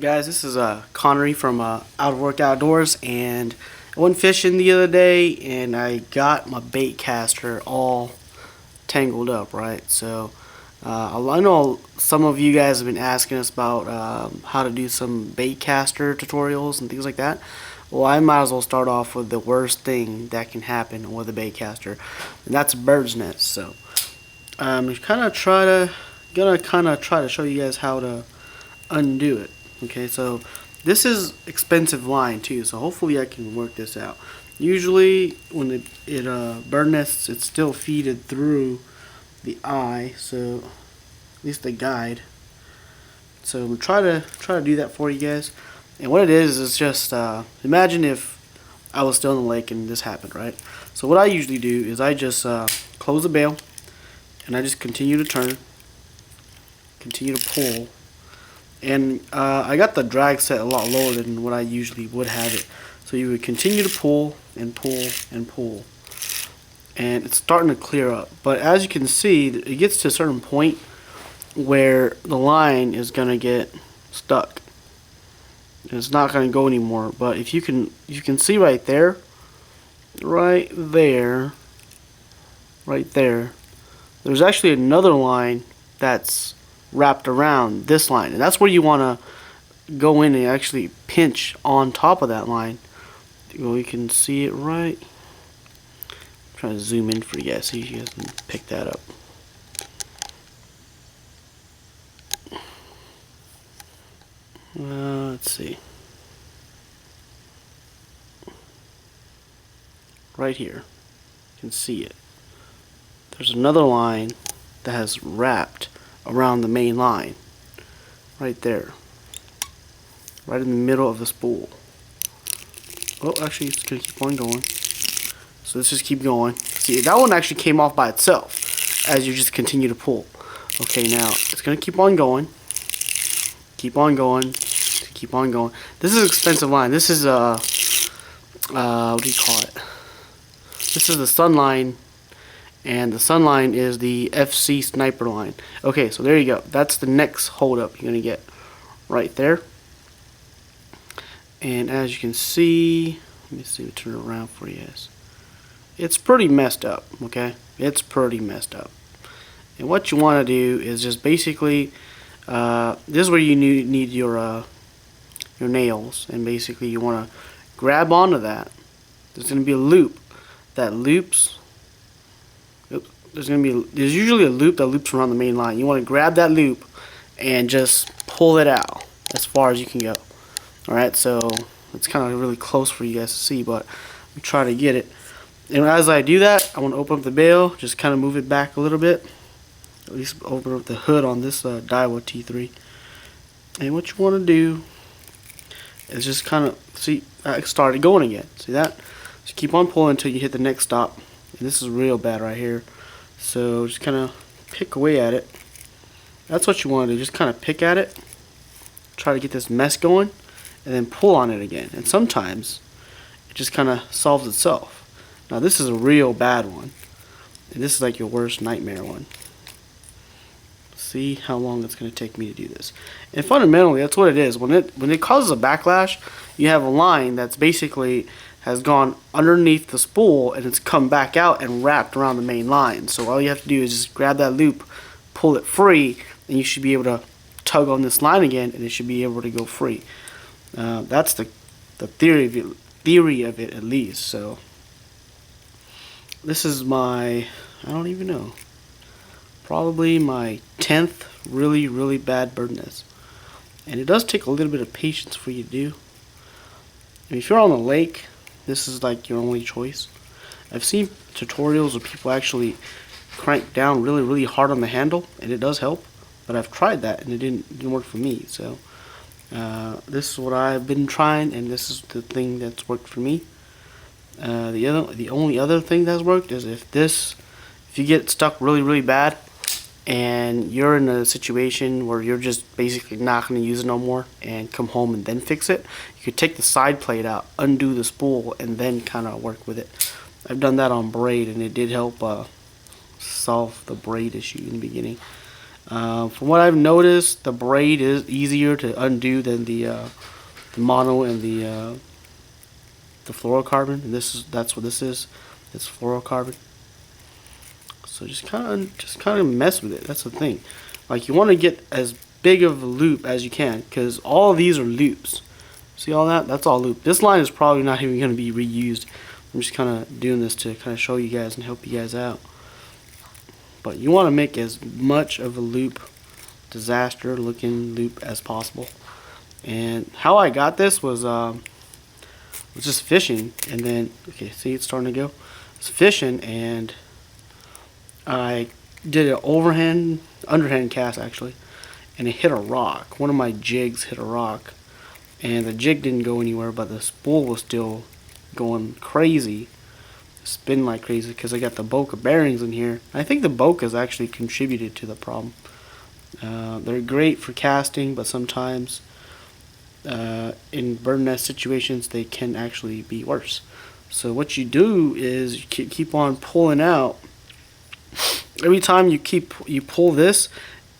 Guys, this is Konerri from Out of Work Outdoors, and I went fishing the other day and I got my bait caster all tangled up, right? So I know some of you guys have been asking us about how to do some bait caster tutorials and things like that. Well, I might as well start off with the worst thing that can happen with a bait caster, and that's a bird's nest. So I'm gonna kind of try to show you guys how to undo it. Okay, so this is expensive line too, so hopefully I can work this out. Usually when it bird nests, it's still feeded through the eye, so at least the guide. So we'll try to do that for you guys. And what it is just imagine if I was still in the lake and this happened, right? So what I usually do is I just close the bail and I just continue to turn, continue to pull. And I got the drag set a lot lower than what I usually would have it. So you would continue to pull and pull and pull. And it's starting to clear up. But as you can see, it gets to a certain point where the line is going to get stuck. And it's not going to go anymore. But if you can see right there, there's actually another line that's wrapped around this line, and that's where you want to go in and actually pinch on top of that line. Well, you can see it right. I'm trying to zoom in for you guys, see if you guys can pick that up. Let's see. Right here, you can see it. There's another line that has wrapped around the main line, right there, right in the middle of the spool. Oh, actually, it's gonna keep on going. So let's just keep going. See, that one actually came off by itself as you just continue to pull. Okay, now it's gonna keep on going, keep on going, keep on going. This is an expensive line. This is what do you call it? This is the sun line. And the sun line is the FC sniper line. Okay, so there you go. That's the next hold up you're going to get right there. And as you can see, let me see, turn it around for you guys. It's pretty messed up, okay? It's pretty messed up. And what you want to do is just basically, this is where you need your nails. And basically you want to grab onto that. There's going to be a loop that loops. There's usually a loop that loops around the main line. You want to grab that loop and just pull it out as far as you can go. Alright, so it's kind of really close for you guys to see, but we try to get it. And as I do that, I want to open up the bail, just kind of move it back a little bit. At least open up the hood on this Daiwa T3. And what you want to do is just kind of, see, I started going again. See that? Just keep on pulling until you hit the next stop. And this is real bad right here. So just kind of pick away at it. That's what you want to do. Just kind of pick at it. Try to get this mess going. And then pull on it again. And sometimes it just kind of solves itself. Now this is a real bad one. And this is like your worst nightmare one. See how long it's going to take me to do this. And fundamentally, that's what it is. When it causes a backlash, you have a line that's basically has gone underneath the spool and it's come back out and wrapped around the main line. So all you have to do is just grab that loop, pull it free, and you should be able to tug on this line again, and it should be able to go free. That's the theory of it at least. So this is my, I don't even know, probably my 10th really bad bird nest, and it does take a little bit of patience for you to do. And if you're on the lake, this is like your only choice. I've seen tutorials where people actually crank down really hard on the handle, and it does help. But I've tried that and it didn't work for me. So this is what I've been trying, and this is the thing that's worked for me. The only other thing that's worked is if you get stuck really bad, and you're in a situation where you're just basically not going to use it no more and come home and then fix it, you could take the side plate out, undo the spool, and then kind of work with it. I've done that on braid, and it did help solve the braid issue in the beginning. From what I've noticed, the braid is easier to undo than the mono and the fluorocarbon, and that's what this is. It's fluorocarbon. So just kind of mess with it. That's the thing. Like, you want to get as big of a loop as you can, because all of these are loops. See all that? That's all loop. This line is probably not even going to be reused. I'm just kind of doing this to kind of show you guys and help you guys out. But you want to make as much of a loop, disaster looking loop as possible. And how I got this was just fishing, and then, okay, see, it's starting to go. It's fishing, and I did an underhand cast actually, and it hit a rock. One of my jigs hit a rock, and the jig didn't go anywhere, but the spool was still going crazy, spinning like crazy, because I got the Boca bearings in here. I think the Boca's actually contributed to the problem. They're great for casting, but sometimes in bird nest situations they can actually be worse. So what you do is you keep on pulling out. Every time you pull this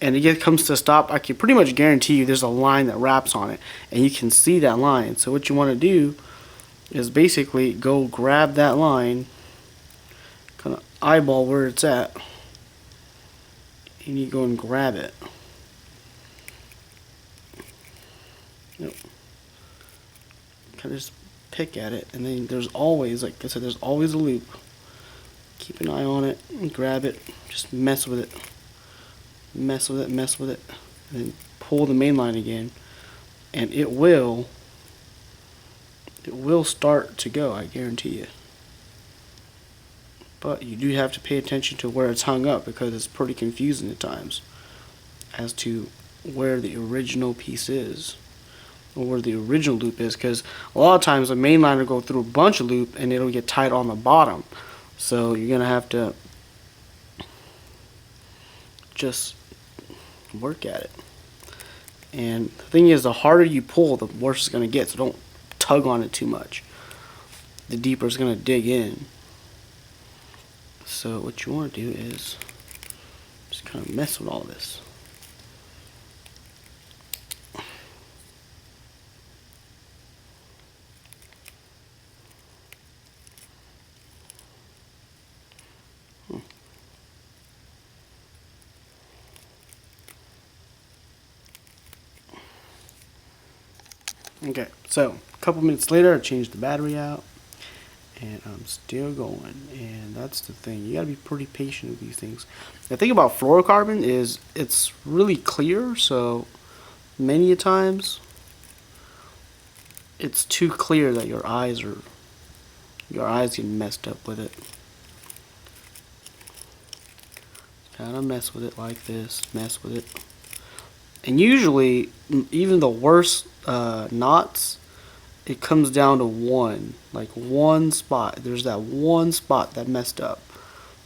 and it comes to a stop, I can pretty much guarantee you there's a line that wraps on it, and you can see that line. So what you want to do is basically go grab that line, kind of eyeball where it's at, and you go and grab it. Yep. Kind of just pick at it, and then there's always, like I said, there's always a loop. Keep an eye on it and grab it. Just mess with it. Mess with it, mess with it. And then pull the main line again. And it will start to go, I guarantee you. But you do have to pay attention to where it's hung up, because it's pretty confusing at times as to where the original piece is, or where the original loop is, because a lot of times the main line will go through a bunch of loop and it'll get tight on the bottom. So you're gonna have to just work at it. And the thing is, the harder you pull, the worse it's gonna get. So don't tug on it too much. The deeper it's gonna dig in. So what you want to do is just kind of mess with all this. Okay, so a couple minutes later, I changed the battery out, and I'm still going. And that's the thing, you gotta be pretty patient with these things. The thing about fluorocarbon is it's really clear, so many times it's too clear that your eyes get messed up with it. Kind of mess with it like this, mess with it. And usually, even the worst knots, it comes down to one, like one spot. There's that one spot that messed up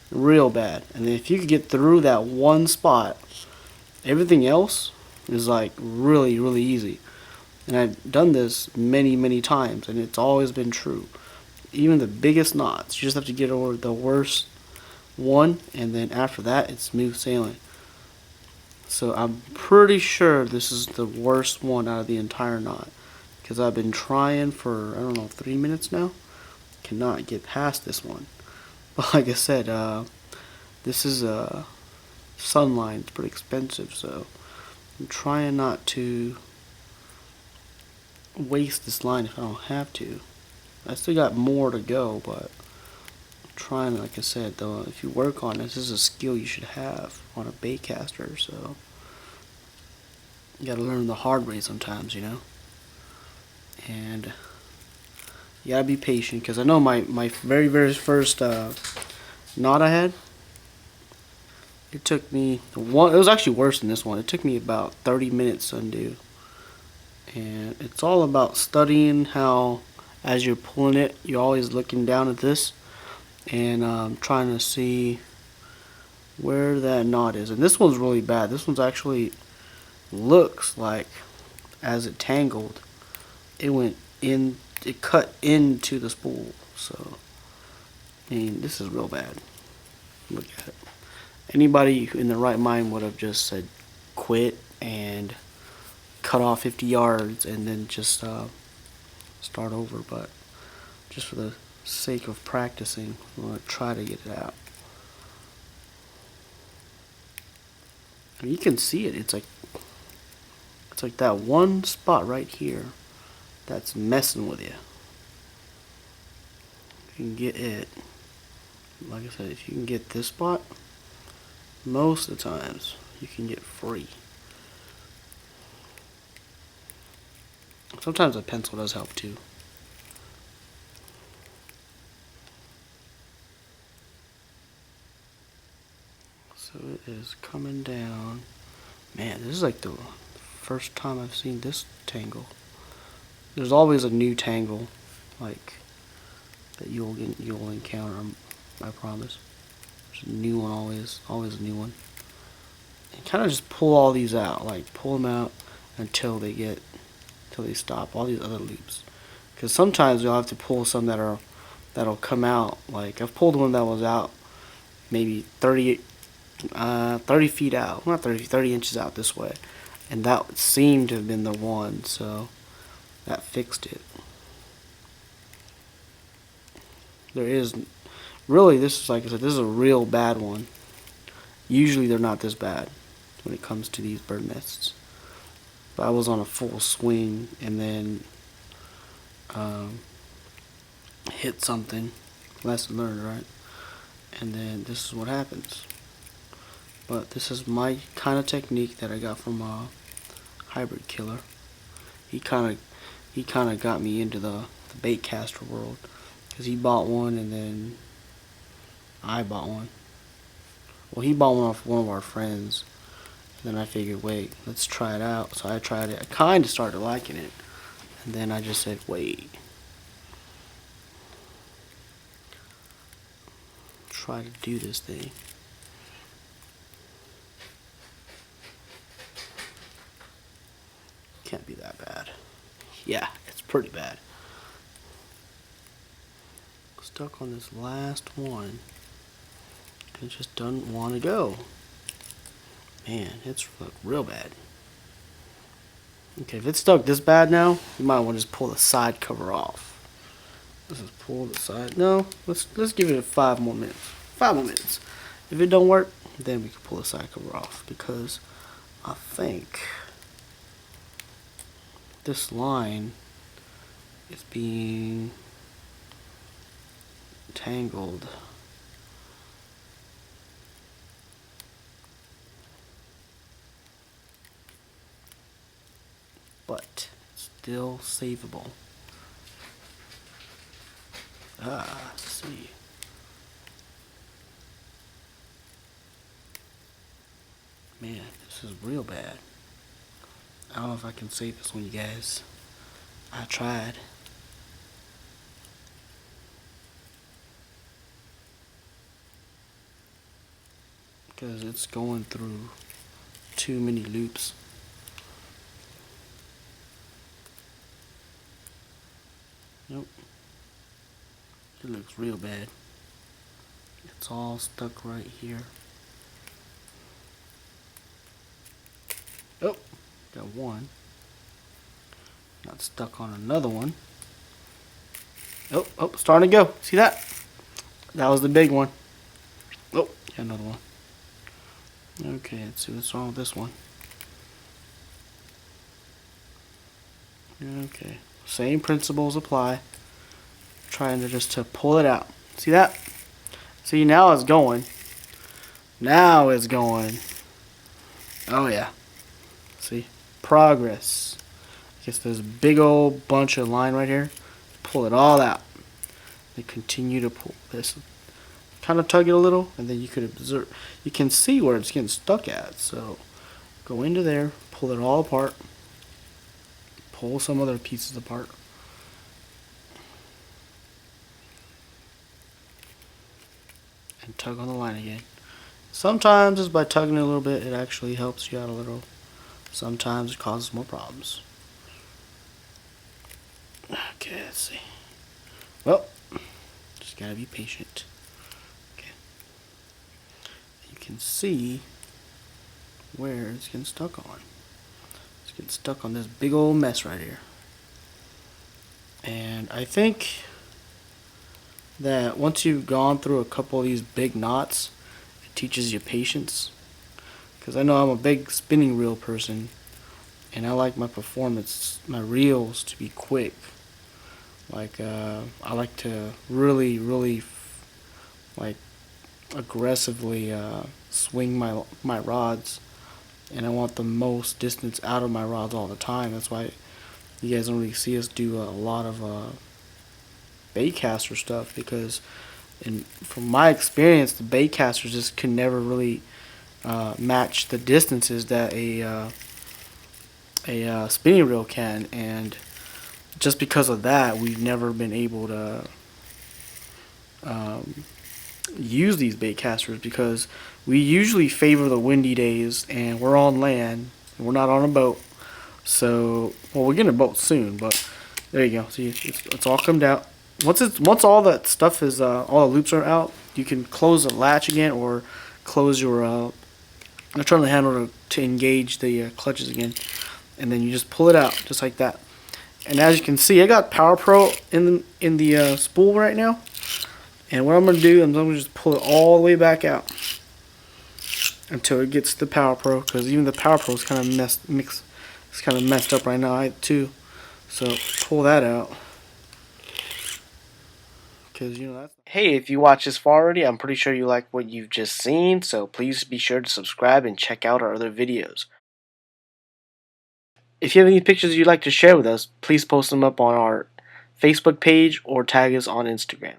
real bad, and then if you could get through that one spot, everything else is like really, really easy. And I've done this many times, and it's always been true. Even the biggest knots, you just have to get over the worst one, and then after that, it's smooth sailing. So I'm pretty sure this is the worst one out of the entire knot, because I've been trying for, I don't know, 3 minutes now. Cannot get past this one. But like I said, this is a Sunline. It's pretty expensive, so I'm trying not to waste this line if I don't have to. I still got more to go, but I'm trying, like I said, though, if you work on this is a skill you should have on a bait caster, so you gotta learn the hard way sometimes, you know. And you gotta be patient, because I know my very first knot I had, it took me it was actually worse than this one. It took me about 30 minutes to undo. And it's all about studying how, as you're pulling it, you're always looking down at this and trying to see where that knot is. And this one's really bad. This one's actually looks like, as it tangled, it cut into the spool. So I mean, this is real bad. Look at it. Anybody in their right mind would have just said quit and cut off 50 yards and then just start over, but just for the sake of practicing, I'm going to try to get it out. And you can see it. It's like that one spot right here that's messing with you. You can get it. Like I said, if you can get this spot, most of the times you can get free. Sometimes a pencil does help too. So it is coming down. Man, this is like the first time I've seen this tangle. There's always a new tangle, like that you'll encounter. I promise. There's a new one always a new one. And kind of just pull all these out, like pull them out until they stop. All these other loops, because sometimes you'll have to pull some that'll come out. Like I've pulled one that was out maybe 30 feet out, not 30 inches out this way, and that seemed to have been the one, so that fixed it. There is really, this is, like I said, this is a real bad one. Usually they're not this bad when it comes to these bird nests, but I was on a full swing and then hit something. Lesson learned, right? And then this is what happens. But this is my kind of technique that I got from Hybrid Killer. He kind of got me into the bait caster world, because he bought one and then I bought one. Well, he bought one off one of our friends, and then I figured, wait, let's try it out. So I tried it. I kind of started liking it, and then I just said, wait, try to do this thing. Can't be that bad. Yeah, it's pretty bad. Stuck on this last one. It just doesn't want to go. Man, it's real bad. Okay, if it's stuck this bad now, you might want to just pull the side cover off. Let's just pull the side. No, let's give it 5 more minutes. 5 more minutes. If it don't work, then we can pull the side cover off, because I think this line is being tangled. But still savable. Let's see. Man, this is real bad. I don't know if I can save this one, you guys. I tried. Because it's going through too many loops. Nope. It looks real bad. It's all stuck right here. Oh, got one. Not stuck on another one. Oh, starting to go. See that? That was the big one. Oh, got another one. Okay, let's see what's wrong with this one. Okay, same principles apply. Trying to just pull it out. See that? See, now it's going. Now it's going. Oh yeah. See? Progress. Gets this big old bunch of line right here. Pull it all out. Then continue to pull this. Kind of tug it a little, and then you could observe. You can see where it's getting stuck at. So go into there, pull it all apart. Pull some other pieces apart. And tug on the line again. Sometimes just by tugging it a little bit, it actually helps you out a little. Sometimes it causes more problems. Okay, let's see. Well, just gotta be patient. Okay. You can see where it's getting stuck on. It's getting stuck on this big old mess right here. And I think that once you've gone through a couple of these big knots, it teaches you patience. Because I know I'm a big spinning reel person, and I like my performance, my reels to be quick. Like I like to really like aggressively swing my rods, and I want the most distance out of my rods all the time. That's why you guys don't really see us do a lot of baitcaster stuff, because from my experience, the baitcasters just can never really match the distances that a spinning reel can, and just because of that, we've never been able to use these baitcasters, because we usually favor the windy days, and we're on land, and we're not on a boat. So, well, we're getting a boat soon, but there you go. See, it's all comed out. Once all that stuff is all the loops are out, you can close the latch again, or close your turn the handle to engage the clutches again, and then you just pull it out just like that. And as you can see, I got Power Pro in the spool right now, and what I'm gonna do is I'm gonna just pull it all the way back out until it gets the Power Pro, because even the Power Pro is kind of messed up right now too. So pull that out. Hey, if you watched this far already, I'm pretty sure you like what you've just seen, so please be sure to subscribe and check out our other videos. If you have any pictures you'd like to share with us, please post them up on our Facebook page or tag us on Instagram.